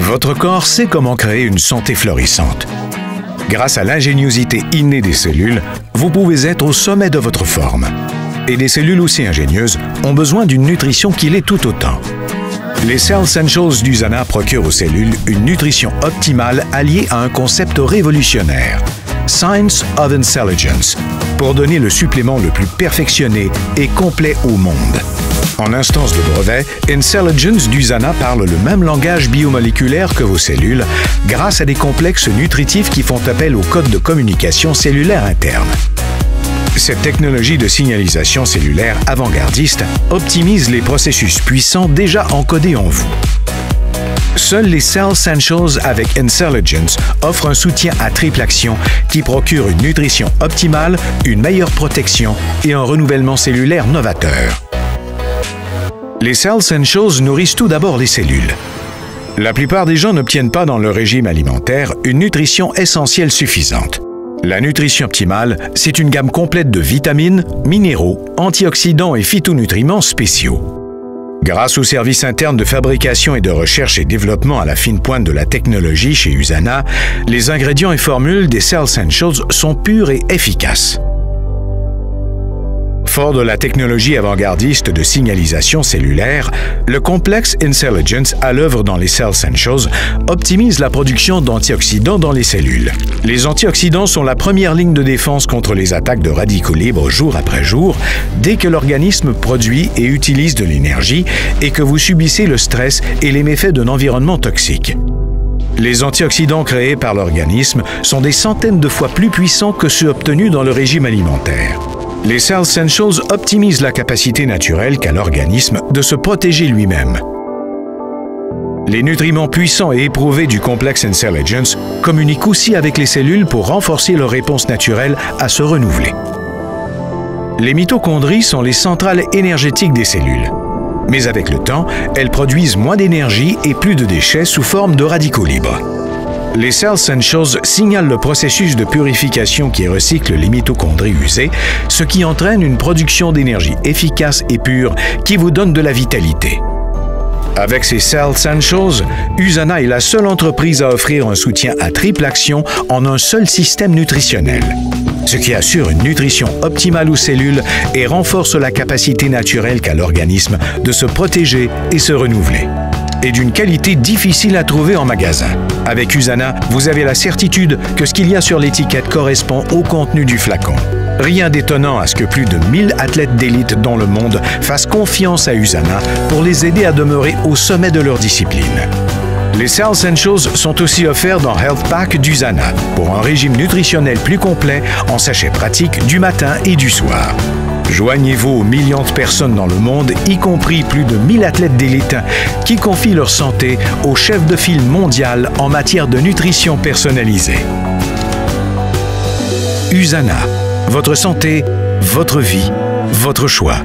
Votre corps sait comment créer une santé florissante. Grâce à l'ingéniosité innée des cellules, vous pouvez être au sommet de votre forme. Et des cellules aussi ingénieuses ont besoin d'une nutrition qui l'est tout autant. Les Cell Essentials d'Usana procurent aux cellules une nutrition optimale alliée à un concept révolutionnaire, Science of Intelligence, pour donner le supplément le plus perfectionné et complet au monde. En instance de brevet, Intelligence d'Usana parle le même langage biomoléculaire que vos cellules grâce à des complexes nutritifs qui font appel au code de communication cellulaire interne. Cette technologie de signalisation cellulaire avant-gardiste optimise les processus puissants déjà encodés en vous. Seuls les Cell Essentials avec Intelligence offrent un soutien à triple action qui procure une nutrition optimale, une meilleure protection et un renouvellement cellulaire novateur. Les Cell Essentials nourrissent tout d'abord les cellules. La plupart des gens n'obtiennent pas dans leur régime alimentaire une nutrition essentielle suffisante. La nutrition optimale, c'est une gamme complète de vitamines, minéraux, antioxydants et phytonutriments spéciaux. Grâce au service interne de fabrication et de recherche et développement à la fine pointe de la technologie chez Usana, les ingrédients et formules des Cell Essentials sont purs et efficaces. Fort de la technologie avant-gardiste de signalisation cellulaire, le complexe Intelligence à l'œuvre dans les Cell Essentials optimise la production d'antioxydants dans les cellules. Les antioxydants sont la première ligne de défense contre les attaques de radicaux libres jour après jour, dès que l'organisme produit et utilise de l'énergie et que vous subissez le stress et les méfaits d'un environnement toxique. Les antioxydants créés par l'organisme sont des centaines de fois plus puissants que ceux obtenus dans le régime alimentaire. Les Cell Essentials optimisent la capacité naturelle qu'a l'organisme de se protéger lui-même. Les nutriments puissants et éprouvés du complexe Intelligence communiquent aussi avec les cellules pour renforcer leur réponse naturelle à se renouveler. Les mitochondries sont les centrales énergétiques des cellules. Mais avec le temps, elles produisent moins d'énergie et plus de déchets sous forme de radicaux libres. Les Cell Essentials signalent le processus de purification qui recycle les mitochondries usées, ce qui entraîne une production d'énergie efficace et pure qui vous donne de la vitalité. Avec ces Cell Essentials, Usana est la seule entreprise à offrir un soutien à triple action en un seul système nutritionnel, ce qui assure une nutrition optimale aux cellules et renforce la capacité naturelle qu'a l'organisme de se protéger et se renouveler. Et d'une qualité difficile à trouver en magasin. Avec Usana, vous avez la certitude que ce qu'il y a sur l'étiquette correspond au contenu du flacon. Rien d'étonnant à ce que plus de 1000 athlètes d'élite dans le monde fassent confiance à Usana pour les aider à demeurer au sommet de leur discipline. Les Cell Essentials sont aussi offerts dans Health Pack d'Usana pour un régime nutritionnel plus complet en sachets pratiques du matin et du soir. Joignez-vous aux millions de personnes dans le monde, y compris plus de 1000 athlètes d'élite, qui confient leur santé au chef de file mondial en matière de nutrition personnalisée. Usana, votre santé, votre vie, votre choix.